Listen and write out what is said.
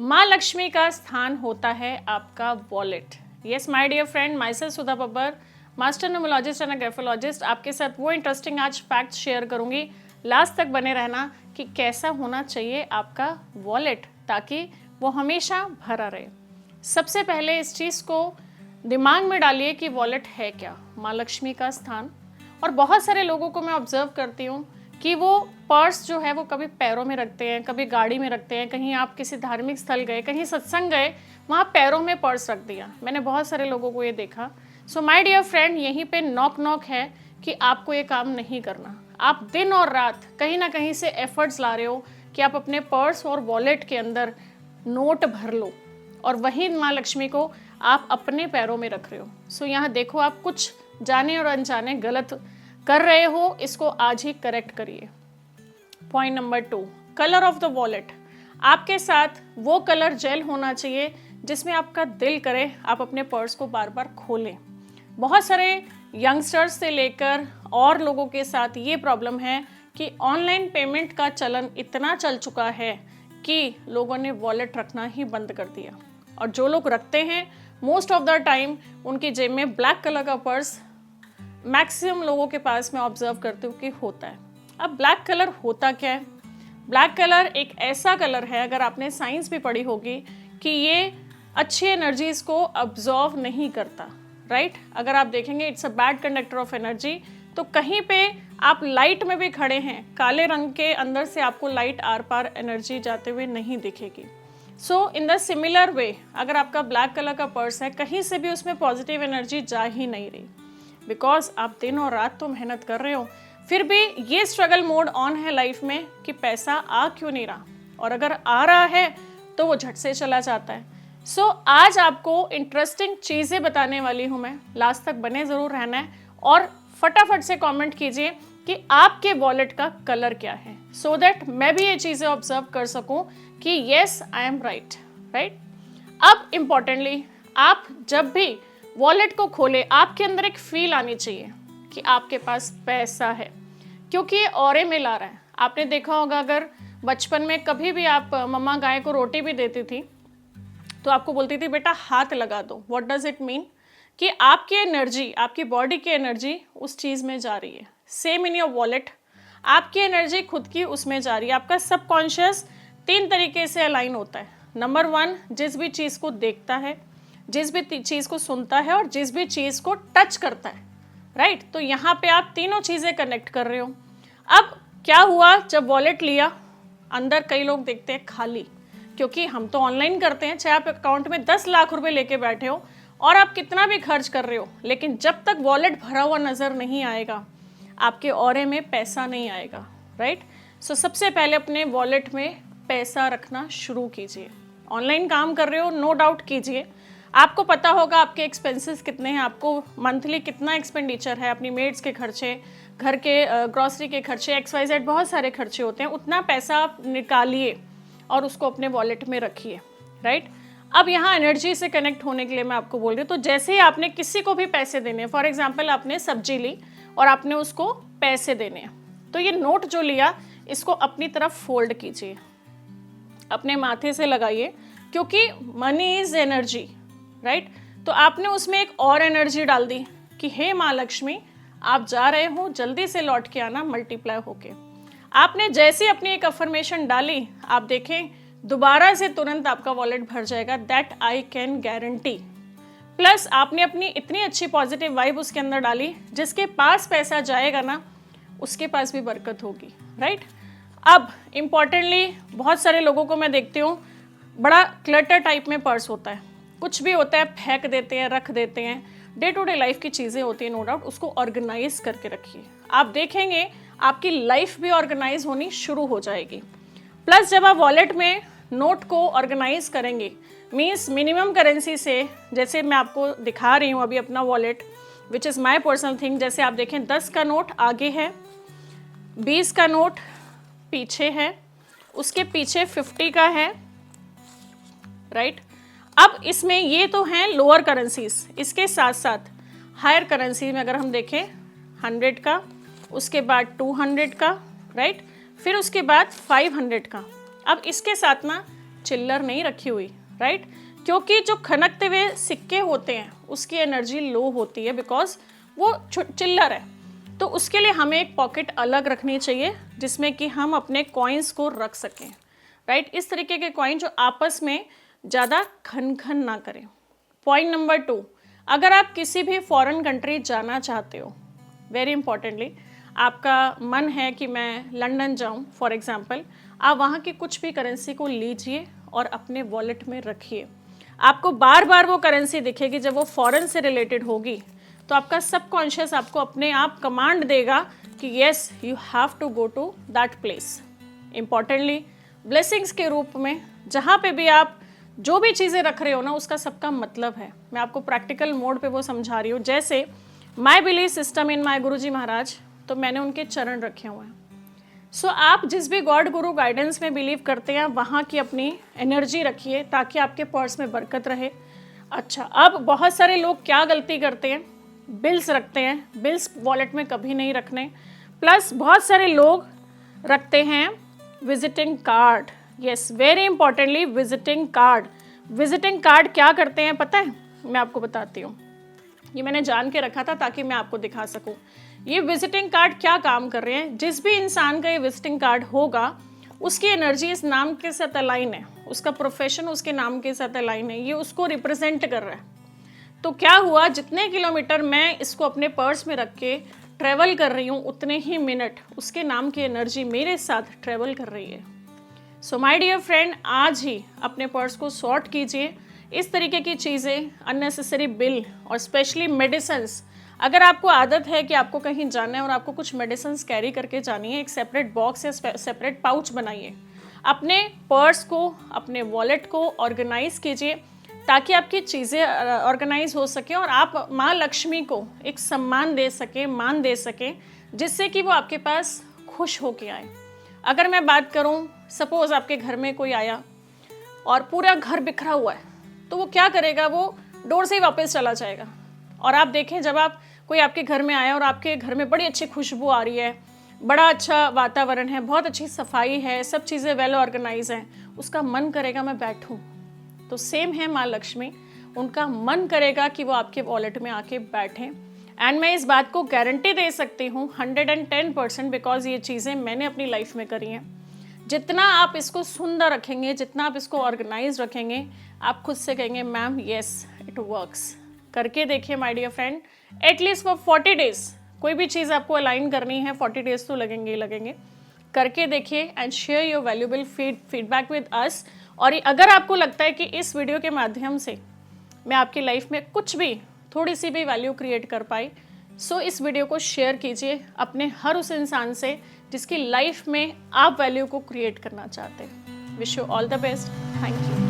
माँ लक्ष्मी का स्थान होता है आपका wallet. Yes my dear friend, myself Sudha Babbar, master numerologist and graphologist, आपके साथ वो इंटरेस्टिंग आज फैक्ट शेयर करूंगी। लास्ट तक बने रहना कि कैसा होना चाहिए आपका वॉलेट ताकि वो हमेशा भरा रहे। सबसे पहले इस चीज़ को दिमाग में डालिए कि वॉलेट है क्या, माँ लक्ष्मी का स्थान। और बहुत सारे लोगों को मैं ऑब्जर्व करती हूँ कि वो पर्स जो है वो कभी पैरों में रखते हैं, कभी गाड़ी में रखते हैं, कहीं आप किसी धार्मिक स्थल गए, कहीं सत्संग गए, वहाँ पैरों में पर्स रख दिया। मैंने बहुत सारे लोगों को ये देखा। सो माय डियर फ्रेंड, यहीं पे नॉक नॉक है कि आपको ये काम नहीं करना। आप दिन और रात कहीं ना कहीं से एफर्ट्स ला रहे हो कि आप अपने पर्स और वॉलेट के अंदर नोट भर लो और वहीं माँ लक्ष्मी को आप अपने पैरों में रख रहे हो। सो यहाँ देखो, आप कुछ जाने और अनजाने गलत कर रहे हो, इसको आज ही करेक्ट करिए। Point number 2, colour of the wallet. आपके साथ वो कलर जेल होना चाहिए जिसमें आपका दिल करे आप अपने पर्स को बार बार खोलें। बहुत सारे यंगस्टर्स से लेकर और लोगों के साथ ये प्रॉब्लम है कि ऑनलाइन पेमेंट का चलन इतना चल चुका है कि लोगों ने वॉलेट रखना ही बंद कर दिया। और जो लोग रखते हैं मोस्ट ऑफ द टाइम उनकी जेब में ब्लैक कलर का पर्स मैक्सिमम लोगों के पास मैं ऑब्जर्व करती हूँ कि होता है। अब ब्लैक कलर होता क्या है? ब्लैक कलर एक ऐसा कलर है, अगर आपने साइंस भी पढ़ी होगी, कि ये अच्छी एनर्जीज को अब्जॉर्व नहीं करता, राइट? अगर आप देखेंगे it's a bad conductor of energy. तो कहीं पे आप लाइट में भी खड़े हैं, काले रंग के अंदर से आपको लाइट आर पार एनर्जी जाते हुए नहीं दिखेगी। सो इन द सिमिलर वे, अगर आपका ब्लैक कलर का पर्स है, कहीं से भी उसमें पॉजिटिव एनर्जी जा ही नहीं रही, बिकॉज आप दिन और रात तो मेहनत कर रहे हो, फिर भी ये स्ट्रगल मोड ऑन है लाइफ में कि पैसा आ क्यों नहीं रहा, और अगर आ रहा है तो वो झट से चला जाता है। सो आज आपको इंटरेस्टिंग चीज़ें बताने वाली हूँ मैं, लास्ट तक बने ज़रूर रहना है और फटाफट से कमेंट कीजिए कि आपके वॉलेट का कलर क्या है, सो दैट मैं भी ये चीज़ें ऑब्जर्व कर सकूँ कि येस आई एम राइट। अब इम्पॉर्टेंटली, आप जब भी वॉलेट को खोले आपके अंदर एक फील आनी चाहिए कि आपके पास पैसा है, क्योंकि ये ऑरे में ला रहा है। आपने देखा होगा, अगर बचपन में कभी भी आप मम्मा गाय को रोटी भी देती थी तो आपको बोलती थी बेटा हाथ लगा दो। What does it mean? कि आपकी एनर्जी, आपकी बॉडी की एनर्जी उस चीज़ में जा रही है। सेम इन योर वॉलेट, आपकी एनर्जी खुद की उसमें जा रही है। आपका सबकॉन्शियस 3 तरीके से अलाइन होता है। नंबर 1, जिस भी चीज़ को देखता है, जिस भी चीज़ को सुनता है और जिस भी चीज़ को टच करता है, राइट? तो यहाँ पे आप तीनों चीज़ें कनेक्ट कर रहे हो। अब क्या हुआ, जब वॉलेट लिया, अंदर कई लोग देखते हैं खाली, क्योंकि हम तो ऑनलाइन करते हैं, चाहे आप अकाउंट में 10 लाख रुपए लेके बैठे हो और आप कितना भी खर्च कर रहे हो, लेकिन जब तक वॉलेट भरा हुआ नज़र नहीं आएगा आपके ऑरे में पैसा नहीं आएगा, राइट? सो सबसे पहले अपने वॉलेट में पैसा रखना शुरू कीजिए। ऑनलाइन काम कर रहे हो, नो डाउट कीजिए। आपको पता होगा आपके एक्सपेंसेस कितने हैं, आपको मंथली कितना एक्सपेंडिचर है, अपनी मेड्स के खर्चे, घर के ग्रॉसरी के खर्चे, XYZ बहुत सारे खर्चे होते हैं। उतना पैसा आप निकालिए और उसको अपने वॉलेट में रखिए, राइट? अब यहाँ एनर्जी से कनेक्ट होने के लिए मैं आपको बोल रही हूँ, तो जैसे ही आपने किसी को भी पैसे देने, फॉर एग्जाम्पल आपने सब्जी ली और आपने उसको पैसे देने हैं, तो ये नोट जो लिया इसको अपनी तरफ फोल्ड कीजिए, अपने माथे से लगाइए, क्योंकि मनी इज एनर्जी, राइट? तो आपने उसमें एक और एनर्जी डाल दी कि हे माँ लक्ष्मी, आप जा रहे हो, जल्दी से लौट के आना मल्टीप्लाई होके। आपने जैसे अपनी एक अफर्मेशन डाली, आप देखें दोबारा से तुरंत आपका वॉलेट भर जाएगा, that I can guarantee. Plus आपने अपनी इतनी अच्छी पॉजिटिव वाइब उसके अंदर डाली, जिसके पास पैसा जाएगा ना उसके पास भी बरकत होगी, राइट? अब इम्पॉर्टेंटली, बहुत सारे लोगों को मैं देखती हूँ बड़ा क्लटर टाइप में पर्स होता है, कुछ भी होता है फेंक देते हैं, रख देते हैं। डे टू डे लाइफ की चीज़ें होती हैं, नो डाउट, उसको ऑर्गेनाइज करके रखिए। आप देखेंगे आपकी लाइफ भी ऑर्गेनाइज होनी शुरू हो जाएगी। प्लस जब आप वॉलेट में नोट को ऑर्गेनाइज करेंगे, मीन्स मिनिमम करेंसी से, जैसे मैं आपको दिखा रही हूँ अभी अपना wallet, which is my personal thing. जैसे आप देखें 10 का नोट आगे है, 20 का नोट पीछे है, उसके पीछे 50 का है, राइट? अब इसमें ये तो हैं लोअर करेंसीज, इसके साथ साथ हायर करेंसी में अगर हम देखें 100 का, उसके बाद 200 का, राइट? फिर उसके बाद 500 का। अब इसके साथ ना चिल्लर नहीं रखी हुई, राइट? क्योंकि जो खनकते हुए सिक्के होते हैं उसकी एनर्जी लो होती है, बिकॉज वो चिल्लर है। तो उसके लिए हमें एक पॉकेट अलग रखनी चाहिए जिसमें कि हम अपने कॉइन्स को रख सकें, राइट? इस तरीके के कॉइन जो आपस में ज़्यादा खन खन ना करें। पॉइंट नंबर 2, अगर आप किसी भी फॉरेन कंट्री जाना चाहते हो, वेरी इंपॉर्टेंटली, आपका मन है कि मैं लंदन जाऊं फॉर एग्जांपल, आप वहाँ की कुछ भी करेंसी को लीजिए और अपने वॉलेट में रखिए। आपको बार बार वो करेंसी दिखेगी, जब वो फॉरेन से रिलेटेड होगी तो आपका सबकॉन्शियस आपको अपने आप कमांड देगा कि yes you have to go to that place. Importantly blessings के रूप में जहाँ पे भी आप जो भी चीज़ें रख रहे हो ना, उसका सबका मतलब है। मैं आपको प्रैक्टिकल मोड पे वो समझा रही हूँ। जैसे माई बिलीफ सिस्टम इन माई गुरुजी महाराज, तो मैंने उनके चरण रखे हुए हैं। सो आप जिस भी गॉड गुरु गाइडेंस में बिलीव करते हैं वहाँ की अपनी एनर्जी रखिए ताकि आपके पर्स में बरकत रहे। अच्छा, अब बहुत सारे लोग क्या गलती करते हैं, बिल्स रखते हैं। बिल्स वॉलेट में कभी नहीं रखने। प्लस बहुत सारे लोग रखते हैं visiting card. Yes, very importantly visiting card. Visiting card क्या करते हैं पता है? मैं आपको बताती हूँ। ये मैंने जान के रखा था ताकि मैं आपको दिखा सकूँ। ये विजिटिंग कार्ड क्या काम कर रहे हैं, जिस भी इंसान का ये विजिटिंग कार्ड होगा उसकी एनर्जी इस नाम के साथ अलाइन है, उसका प्रोफेशन उसके नाम के साथ अलाइन है, ये उसको रिप्रेजेंट कर रहा है। तो क्या हुआ, जितने किलोमीटर मैं इसको अपने पर्स में रख के ट्रेवल कर रही हूँ उतने ही मिनट उसके नाम की एनर्जी मेरे साथ ट्रेवल कर रही है। सो माय डियर फ्रेंड, आज ही अपने पर्स को सॉर्ट कीजिए। इस तरीके की चीज़ें, अननेसेसरी बिल और स्पेशली मेडिसिन्स, अगर आपको आदत है कि आपको कहीं जाना है और आपको कुछ मेडिसिन्स कैरी करके जानी है, एक सेपरेट बॉक्स या सेपरेट पाउच बनाइए। अपने पर्स को, अपने वॉलेट को ऑर्गेनाइज कीजिए ताकि आपकी चीज़ें ऑर्गेनाइज हो सके और आप माँ लक्ष्मी को एक सम्मान दे सकें, मान दे सकें, जिससे कि वो आपके पास खुश होके आए। अगर मैं बात करूं, सपोज आपके घर में कोई आया और पूरा घर बिखरा हुआ है, तो वो क्या करेगा, वो डोर से ही वापस चला जाएगा। और आप देखें, जब आप कोई आपके घर में आया और आपके घर में बड़ी अच्छी खुशबू आ रही है, बड़ा अच्छा वातावरण है, बहुत अच्छी सफाई है, सब चीज़ें वेल ऑर्गेनाइज हैं, उसका मन करेगा मैं बैठूं। तो सेम है माँ लक्ष्मी, उनका मन करेगा कि वो आपके वॉलेट में आके बैठें। एंड मैं इस बात को गारंटी दे सकती हूँ 110%, बिकॉज ये चीज़ें मैंने अपनी लाइफ में करी हैं। जितना आप इसको सुंदर रखेंगे, जितना आप इसको ऑर्गेनाइज रखेंगे, आप खुद से कहेंगे मैम येस इट वर्क्स। करके देखिए my dear friend, at least for 40 days. कोई भी चीज़ आपको अलाइन करनी है 40 डेज तो लगेंगे ही लगेंगे। करके देखिए and share your valuable feedback with us. और अगर आपको लगता है कि इस वीडियो के माध्यम से मैं आपकी लाइफ में कुछ भी, थोड़ी सी भी वैल्यू क्रिएट कर पाई, सो इस वीडियो को शेयर कीजिए अपने हर उस इंसान से जिसकी लाइफ में आप वैल्यू को क्रिएट करना चाहते हैं। Wish you all the best. Thank you.